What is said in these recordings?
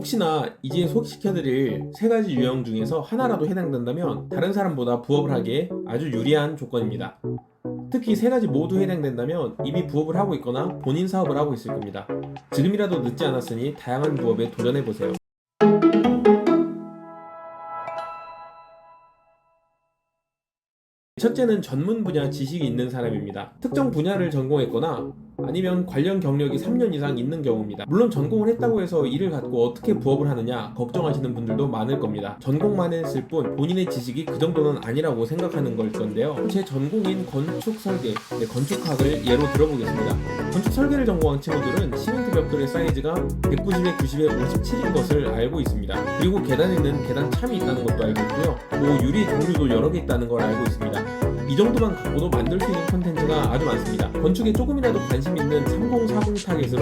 혹시나 이제 소개시켜드릴 세 가지 유형 중에서 하나라도 해당된다면 다른 사람보다 부업을 하기에 아주 유리한 조건입니다. 특히 세 가지 모두 해당된다면 이미 부업을 하고 있거나 본인 사업을 하고 있을 겁니다. 지금이라도 늦지 않았으니 다양한 부업에 도전해보세요. 첫째는 전문 분야 지식이 있는 사람입니다. 특정 분야를 전공했거나 아니면 관련 경력이 3년 이상 있는 경우입니다. 물론 전공을 했다고 해서 이를 갖고 어떻게 부업을 하느냐 걱정하시는 분들도 많을 겁니다. 전공만 했을 뿐 본인의 지식이 그 정도는 아니라고 생각하는 걸 건데요. 제 전공인 건축 설계, 건축학을 예로 들어보겠습니다. 건축 설계를 전공한 친구들은 시멘트 벽돌의 사이즈가 190에 90에 57인 것을 알고 있습니다. 그리고 계단에는 계단 참이 있다는 것도 알고 있고요. 유리 종류도 여러 개 있다는 걸 알고 있습니다. 이 정도만 갖고도 만들 수 있는 콘텐츠가 아주 많습니다. 건축에 조금이라도 관심 있는 3040 타겟으로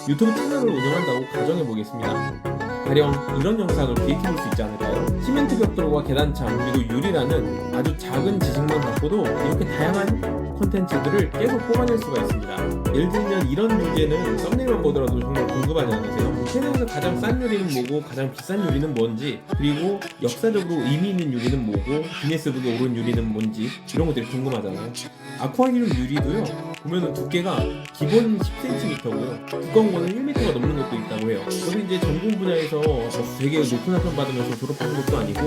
유튜브 채널을 운영한다고 가정해 보겠습니다. 가령 이런 영상을 기획해 볼 수 있지 않을까요? 시멘트 벽돌과 계단창 그리고 유리라는 아주 작은 지식만 갖고도 이렇게 다양한 콘텐츠들을 계속 뽑아낼 수가 있습니다. 예를 들면 이런 주제는 썸네일만 보더라도 정말 궁금하지 않으세요? 세상에서 가장 싼 유리는 뭐고 가장 비싼 유리는 뭔지, 그리고 역사적으로 의미 있는 유리는 뭐고 기네스북에 오른 유리는 뭔지, 이런 것들이 궁금하잖아요. 아쿠아리움 유리도요, 보면은 두께가 기본 10cm고요 두꺼운 거는 1m가 넘는 것도 있다고 해요. 저도 이제 전공 분야에서 되게 높은 학점 받으면서 졸업한 것도 아니고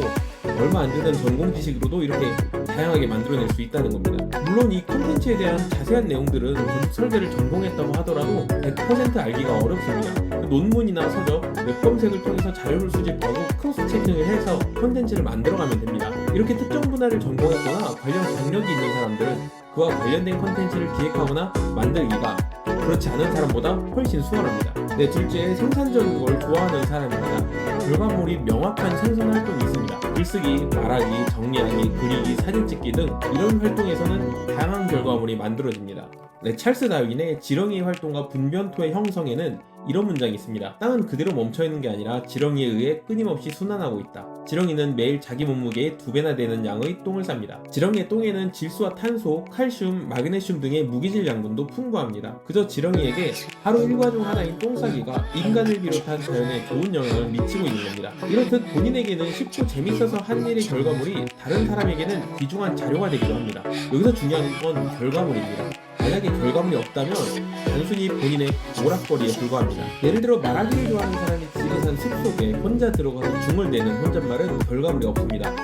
얼마 안 되는 전공 지식으로도 이렇게 다양하게 만들어낼 수 있다는 겁니다. 물론 이 콘텐츠에 대한 자세한 내용들은 건축 설계를 전공했다고 하더라도 100% 알기가 어렵습니다. 논문이나 서적, 웹 검색을 통해서 자료를 수집하고 크로스 체킹을 해서 콘텐츠를 만들어가면 됩니다. 이렇게 특정 분야를 전공했거나 관련 경력이 있는 사람들은 그와 관련된 콘텐츠를 기획하거나 만들기가 그렇지 않은 사람보다 훨씬 수월합니다. 네, 둘째, 생산적인 걸 좋아하는 사람입니다. 결과물이 명확한 생산 활동이 있습니다. 글쓰기, 말하기, 정리하기, 그리기, 사진 찍기 등 이런 활동에서는 다양한 결과물이 만들어집니다. 네, 찰스 다윈의 지렁이의 활동과 분변토의 형성에는 이런 문장이 있습니다. 땅은 그대로 멈춰있는 게 아니라 지렁이에 의해 끊임없이 순환하고 있다. 지렁이는 매일 자기 몸무게의 2배나 되는 양의 똥을 쌉니다. 지렁이의 똥에는 질소와 탄소, 칼슘, 마그네슘 등의 무기질 양분도 풍부합니다. 그저 지렁이에게 하루 일과 중 하나인 똥싸기가 인간을 비롯한 자연에 좋은 영향을 미치고 있는 겁니다. 이렇듯 본인에게는 쉽고 재밌어서 하는 일의 결과물이 다른 사람에게는 귀중한 자료가 되기도 합니다. 여기서 중요한 건 결과물입니다. 만약에 결과물이 없다면 단순히 본인의 오락거리에 불과합니다. 예를 들어 말하기를 좋아하는 사람이 지리산 숲속에 혼자 들어가서 중얼대는 혼잣말은 결과물이 없습니다.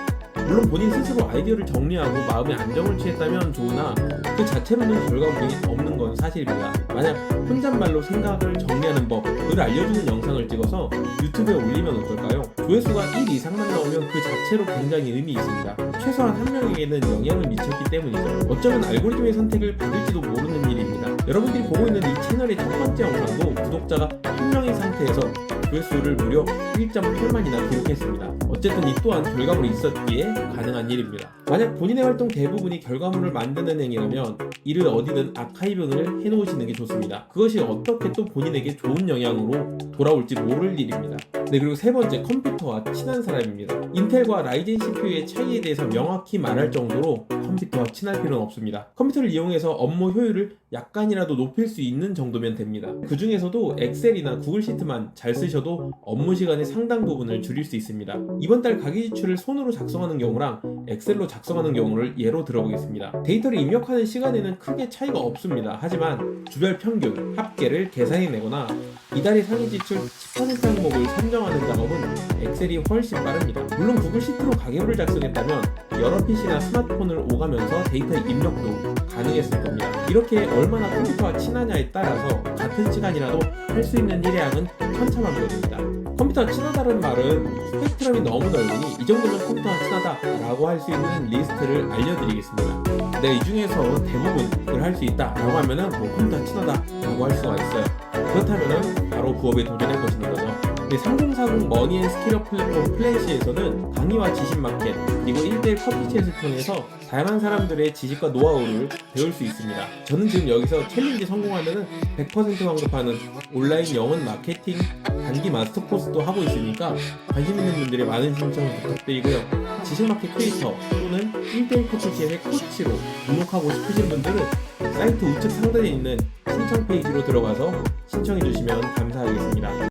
물론 본인 스스로 아이디어를 정리하고 마음의 안정을 취했다면 좋으나 그 자체로는 결과물이 없는 건 사실입니다. 만약 혼잣말로 생각을 정리하는 법을 알려주는 영상을 찍어서 유튜브에 올리면 어떨까요? 조회수가 1 이상만 나오면 그 자체로 굉장히 의미 있습니다. 최소한 한 명에게는 영향을 미쳤기 때문이죠. 어쩌면 알고리즘의 선택을 받을지도 모르는 일입니다. 여러분들이 보고 있는 이 채널의 첫 번째 영상도 구독자가 1명인 상태에서 조회수를 무려 1.8만이나 기록했습니다. 어쨌든 이 또한 결과물이 있었기에 가능한 일입니다. 만약 본인의 활동 대부분이 결과물을 만드는 행위라면 이를 어디든 아카이빙을 해놓으시는 게 좋습니다. 그것이 어떻게 또 본인에게 좋은 영향으로 돌아올지 모를 일입니다. 네, 그리고 세 번째, 컴퓨터와 친한 사람입니다. 인텔과 라이젠 CPU의 차이에 대해서 명확히 말할 정도로 컴퓨터와 친할 필요는 없습니다. 컴퓨터를 이용해서 업무 효율을 약간이라도 높일 수 있는 정도면 됩니다. 그 중에서도 엑셀이나 구글 시트만 잘 쓰셔도 업무 시간의 상당 부분을 줄일 수 있습니다. 이번 달 가계 지출을 손으로 작성하는 경우랑 엑셀로 작성하는 경우를 예로 들어보겠습니다. 데이터를 입력하는 시간에는 크게 차이가 없습니다. 하지만 주별 평균, 합계를 계산해내거나 이달의 상위 지출 10% 항목을 선정하는 작업은 엑셀이 훨씬 빠릅니다. 물론 구글 시트로 가계부를 작성했다면 여러 PC나 스마트폰을 오가면서 데이터 입력도 가능했을 겁니다. 이렇게 얼마나 컴퓨터와 친하냐에 따라서 같은 시간이라도 할 수 있는 일의 양은 천차만별입니다. 컴퓨터와 친하다는 말은 스펙트럼이 너무 넓으니 이 정도면 컴퓨터와 친하다라고 할 수 있는 리스트를 알려드리겠습니다. 네, 이 중에서 대부분을 할 수 있다라고 하면은 컴퓨터와 친하다라고 할 수가 있어요. 그렇다면은 바로 부업에 도전해 보시는 거죠. 네, 3040 머니앤스킬업 플랫폼 플래시에서는 강의와 지식 마켓 그리고 1대1 커피챗을 통해서 다양한 사람들의 지식과 노하우를 배울 수 있습니다. 저는 지금 여기서 챌린지 성공하면 100% 환급하는 온라인 영어 마케팅 단기 마스터 코스도 하고 있으니까 관심 있는 분들의 많은 신청을 부탁드리고요. 지식 마켓 크리에이터 또는 1대1 커피챗의 코치로 등록하고 싶으신 분들은 사이트 우측 상단에 있는 신청 페이지로 들어가서 신청해 주시면 감사하겠습니다.